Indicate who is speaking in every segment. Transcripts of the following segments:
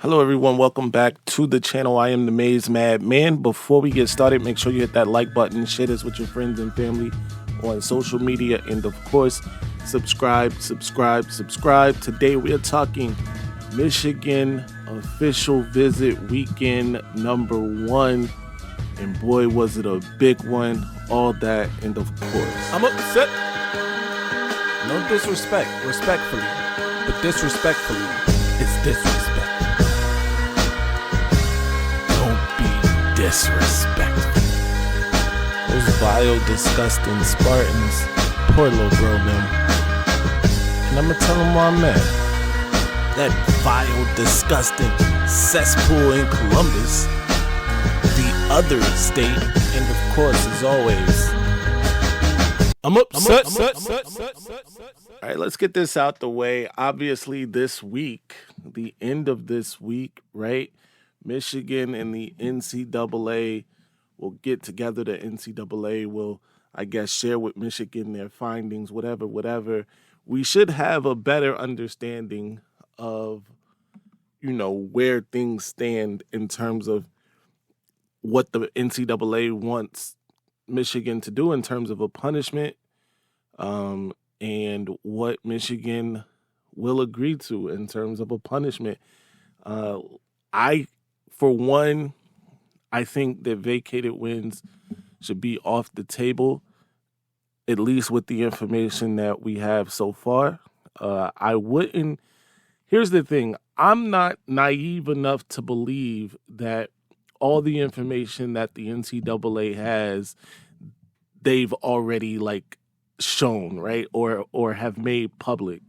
Speaker 1: Hello, everyone. Welcome back to the channel. I am the Maize Man. Before we get started, make sure you hit that like button, share this with your friends and family on social media, and of course, subscribe. Today, we are talking Michigan official visit weekend number 1, and boy, was it a big one. All that, and of course,
Speaker 2: I'm upset. No disrespect, respectfully, but disrespectfully, it's disrespect. Don't be disrespectful.
Speaker 1: those vile, disgusting Spartans, poor little bro, man. And I'm gonna tell him where I'm at. That vile, disgusting cesspool in Columbus, the other state, and of course, as always,
Speaker 2: I'm upset.
Speaker 1: all right, let's get this out the way. Obviously, this week, the end of this week, right? Michigan and the NCAA will get together. The NCAA will, I guess, share with Michigan their findings, whatever. We should have a better understanding of, where things stand in terms of what the NCAA wants Michigan to do in terms of a punishment, and what Michigan will agree to in terms of a punishment. For one, I think that vacated wins should be off the table, at least with the information that we have so far. Here's the thing. I'm not naive enough to believe that all the information that the NCAA has, they've already shown, right? Or have made public.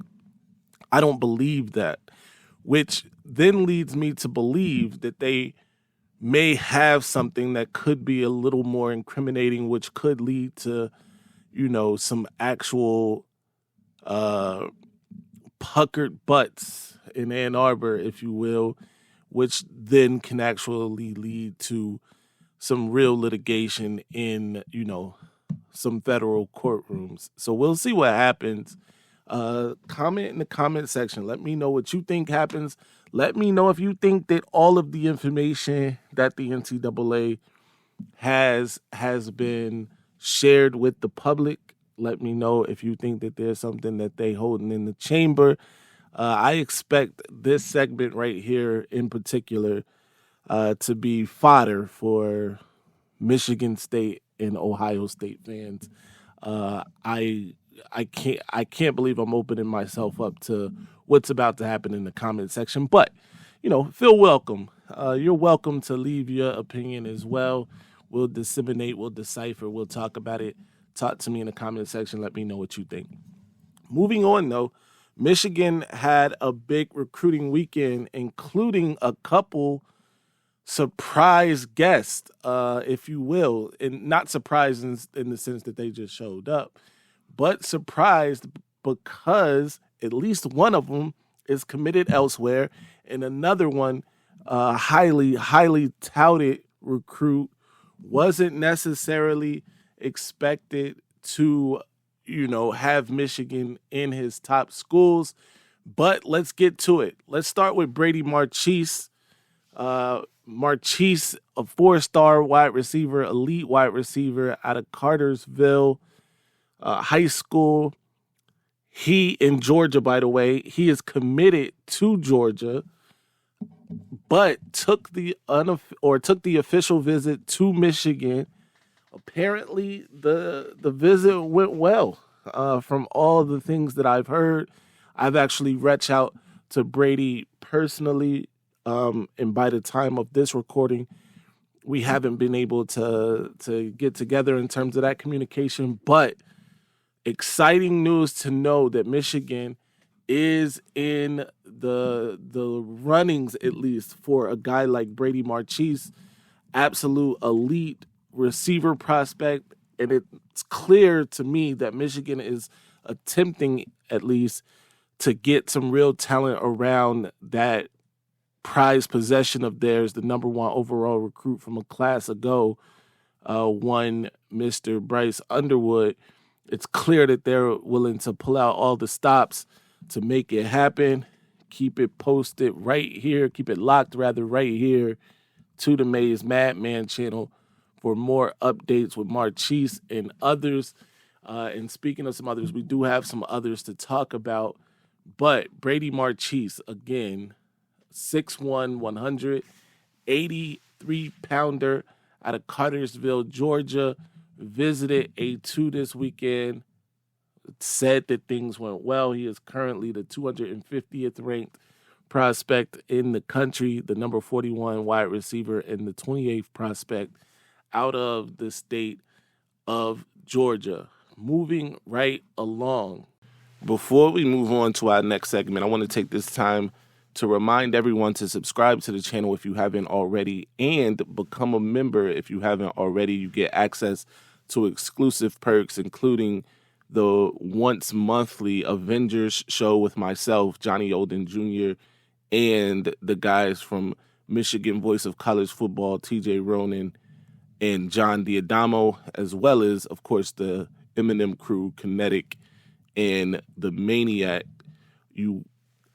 Speaker 1: I don't believe that, which then leads me to believe that they may have something that could be a little more incriminating, which could lead to, some actual puckered butts in Ann Arbor, if you will, which then can actually lead to some real litigation in, some federal courtrooms. So we'll see what happens. Comment in the comment section. Let me know what you think happens. Let me know if you think that all of the information that the NCAA has been shared with the public. Let me know if you think that there's something that they holding in the chamber. I expect this segment right here in particular to be fodder for Michigan State and Ohio State fans. I can't believe I'm opening myself up to what's about to happen in the comment section. But, feel welcome. You're welcome to leave your opinion as well. We'll disseminate, we'll decipher, we'll talk about it. Talk to me in the comment section. Let me know what you think. Moving on, though, Michigan had a big recruiting weekend, including a couple surprise guests, if you will, and not surprised in the sense that they just showed up, but surprised because at least one of them is committed elsewhere, and another one, highly touted recruit, wasn't necessarily expected to, have Michigan in his top schools. But let's get to it. Let's start with Brady Marchese. Marchese, a 4-star wide receiver, elite wide receiver out of Cartersville High School. He in Georgia, by the way, he is committed to Georgia, but took the official visit to Michigan. Apparently, the visit went well. From all the things that I've heard, I've actually reached out to Brady personally, and by the time of this recording, we haven't been able to get together in terms of that communication. But exciting news to know that Michigan is in the runnings, at least, for a guy like Brady Marchese, absolute elite receiver prospect. And it's clear to me that Michigan is attempting, at least, to get some real talent around that prized possession of theirs, the number 1 overall recruit from a class ago, one Mr. Bryce Underwood. It's clear that they're willing to pull out all the stops to make it happen. keep it posted right here. Keep it locked, rather, right here to the Maize Madman channel for more updates with Marchese and others. And speaking of some others, we do have some others to talk about. But Brady Marchese, again, 6'1", 183-pounder out of Cartersville, Georgia, visited A2 this weekend. Said that things went well. He is currently the 250th ranked prospect in the country, the number 41 wide receiver, and the 28th prospect out of the state of Georgia. Moving right along. Before we move on to our next segment, I want to take this time to remind everyone to subscribe to the channel if you haven't already, and become a member if you haven't already. You get access to exclusive perks, including the once monthly Avengers show with myself, Johnny Olden Jr., and the guys from Michigan Voice of College Football, TJ Ronan and John Diadamo, as well as, of course, the Eminem crew, Kinetic and the Maniac. You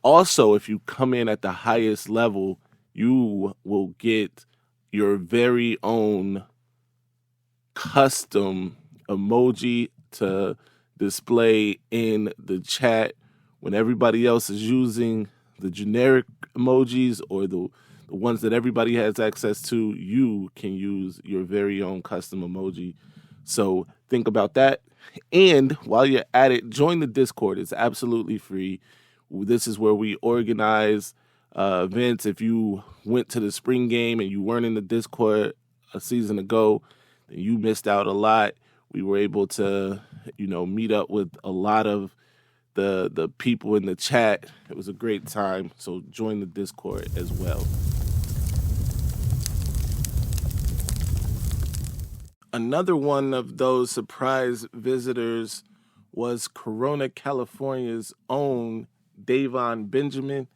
Speaker 1: also, if you come in at the highest level, you will get your very own custom emoji to display in the chat when everybody else is using the generic emojis or the ones that everybody has access to. You can use your very own custom emoji. So think about that. And while you're at it, join the Discord. It's absolutely free. This is where we organize events. If you went to the spring game and you weren't in the Discord a season ago, then you missed out a lot. We were able to, meet up with a lot of the people in the chat. It was a great time. So join the Discord as well. Another one of those surprise visitors was Corona, California's own Davon Benjamin.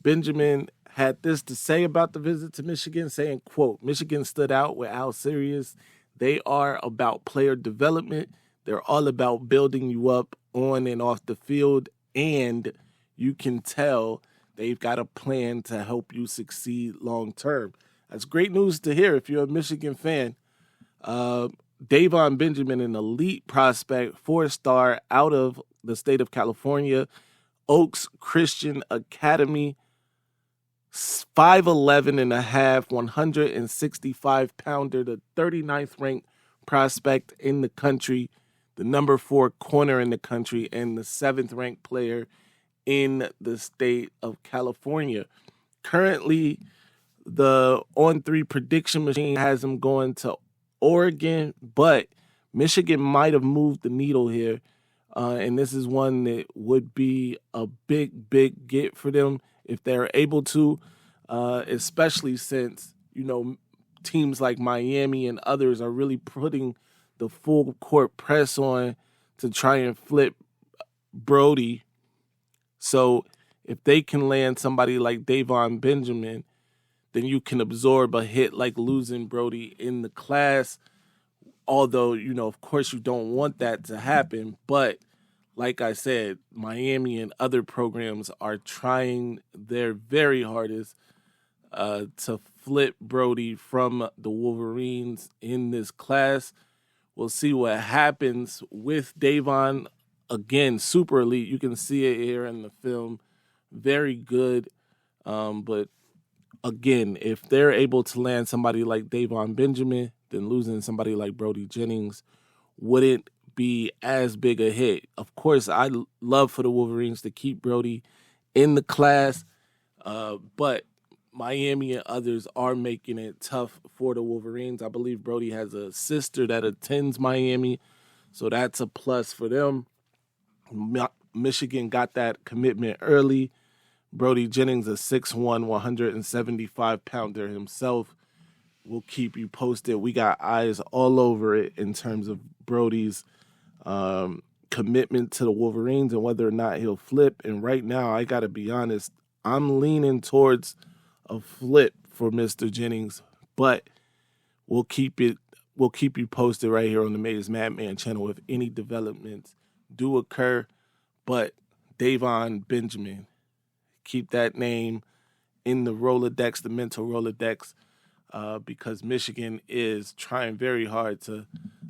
Speaker 1: Benjamin had this to say about the visit to Michigan, saying, quote, "Michigan stood out with how serious they are about player development. They're all about building you up on and off the field, and you can tell they've got a plan to help you succeed long term." That's great news to hear if you're a Michigan fan. Davon Benjamin, an elite prospect, 4-star out of the state of California, Oaks Christian Academy, 5'11 and a half, 165-pounder, the 39th ranked prospect in the country, the number 4 corner in the country, and the 7th ranked player in the state of California. Currently, the On3 prediction machine has him going to Oregon, but Michigan might have moved the needle here. And this is one that would be a big, big get for them if they're able to, especially since, teams like Miami and others are really putting the full court press on to try and flip Brody. So if they can land somebody like Davon Benjamin, then you can absorb a hit like losing Brody in the class. Although, of course you don't want that to happen. But like I said, Miami and other programs are trying their very hardest to flip Brody from the Wolverines in this class. We'll see what happens with Davon. Again, super elite. You can see it here in the film. Very good. But again, if they're able to land somebody like Davon Benjamin, then losing somebody like Brody Jennings wouldn't be as big a hit. Of course, I'd love for the Wolverines to keep Brody in the class, but Miami and others are making it tough for the Wolverines. I believe Brody has a sister that attends Miami, so that's a plus for them. Michigan got that commitment early. Brody Jennings, a 6'1", 175-pounder himself. We'll keep you posted. We got eyes all over it in terms of Brody's commitment to the Wolverines and whether or not he'll flip. And right now, I got to be honest, I'm leaning towards a flip for Mr. Jennings, but we'll keep you posted right here on the Maize Madman channel if any developments do occur. But Davon Benjamin, keep that name in the Rolodex, the mental Rolodex, because Michigan is trying very hard to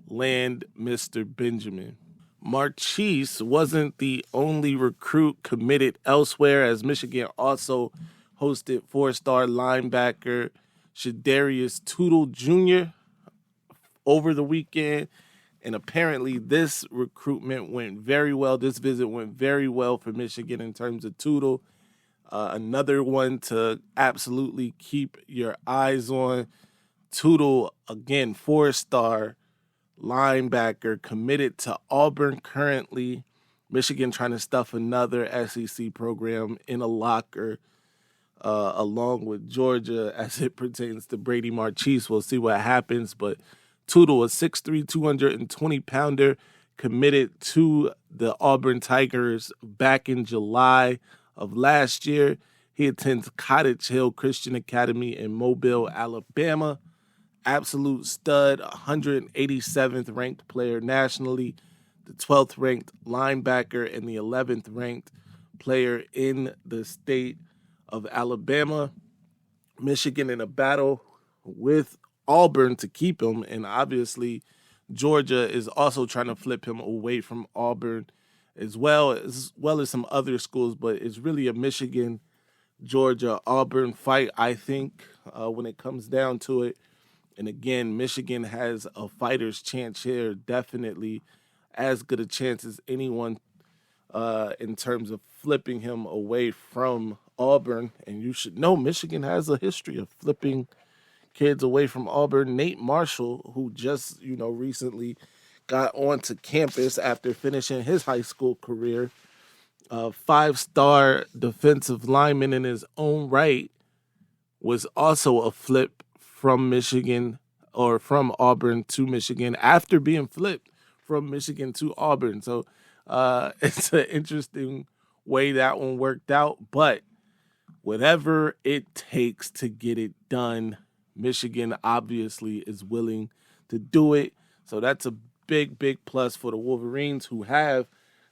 Speaker 1: land Mr. Benjamin. Marchese wasn't the only recruit committed elsewhere, as Michigan also hosted four-star linebacker Shadarius Toodle Jr. over the weekend. And apparently this recruitment went very well. This visit went very well for Michigan in terms of Toodle. Another one to absolutely keep your eyes on. Toodle, again, four-star linebacker, committed to Auburn currently. Michigan trying to stuff another SEC program in a locker, along with Georgia as it pertains to Brady Marchese. We'll see what happens, but Toodle, a 6'3", 220-pounder, committed to the Auburn Tigers back in July of last year. He attends Cottage Hill Christian Academy in Mobile, Alabama. Absolute stud, 187th ranked player nationally, the 12th ranked linebacker, and the 11th ranked player in the state of Alabama. Michigan in a battle with Auburn to keep him, and obviously Georgia is also trying to flip him away from Auburn as well as some other schools, but it's really a Michigan, Georgia, Auburn fight, I think, when it comes down to it. And again, Michigan has a fighter's chance here, definitely as good a chance as anyone in terms of flipping him away from Auburn. And you should know Michigan has a history of flipping kids away from Auburn. Nate Marshall, who just, recently got onto campus after finishing his high school career, a five-star defensive lineman in his own right, was also a flip from Michigan or from Auburn to Michigan after being flipped from Michigan to Auburn. So it's an interesting way that one worked out, but whatever it takes to get it done, Michigan obviously is willing to do it. So that's a big, big plus for the Wolverines, who have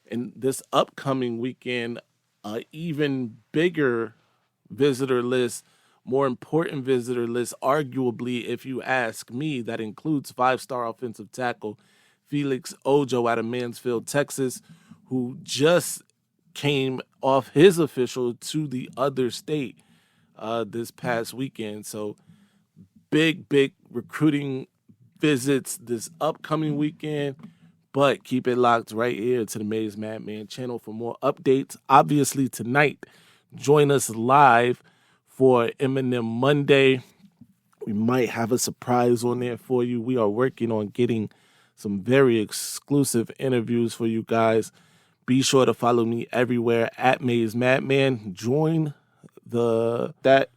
Speaker 1: in this upcoming weekend an even bigger visitor list, more important visitor list, arguably, if you ask me, that includes five-star offensive tackle Felix Ojo out of Mansfield, Texas, who just came off his official to the other state this past weekend. So big, big recruiting visits this upcoming weekend, but keep it locked right here to the Maize Madman channel for more updates. Obviously, tonight, join us live for Eminem Monday. We might have a surprise on there for you. We are working on getting some very exclusive interviews for you guys. Be sure to follow me everywhere at Maize Madman. Join that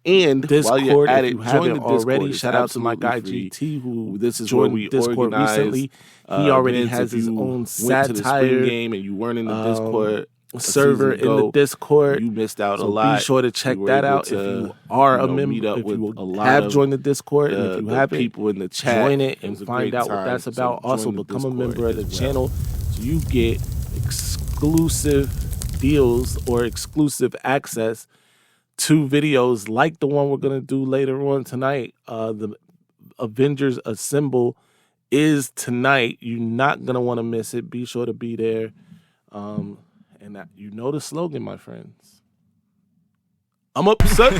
Speaker 1: and Discord, while you're at it, if you haven't already. Shout out to my guy GT, who this is joined we Discord recently. He already has his own satire
Speaker 2: game, and you weren't in the Discord
Speaker 1: server in the Discord.
Speaker 2: You missed out
Speaker 1: a
Speaker 2: lot.
Speaker 1: Be sure to check that out if you are a member. If you have joined the Discord, and if you haven't,
Speaker 2: people in the chat,
Speaker 1: join it and find out what that's about. Also, become a member of the channel so you get exclusive deals or exclusive access to videos like the one we're going to do later on tonight. The Avengers Assemble is tonight. You're not going to want to miss it. Be sure to be there. And that, you know the slogan, my friends. I'm upset.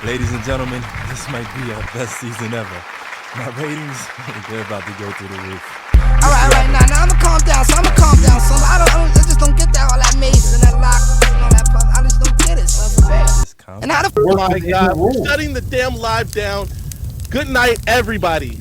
Speaker 2: Ladies and gentlemen, this might be our best season ever. My ratings, they're about to go through the roof.
Speaker 3: All right, now I'ma calm down. So I just don't get that all that Maize and that lock and all that puff. I just don't get it, son. For real. And how the
Speaker 1: oh my God, we're shutting the damn live down. Good night, everybody.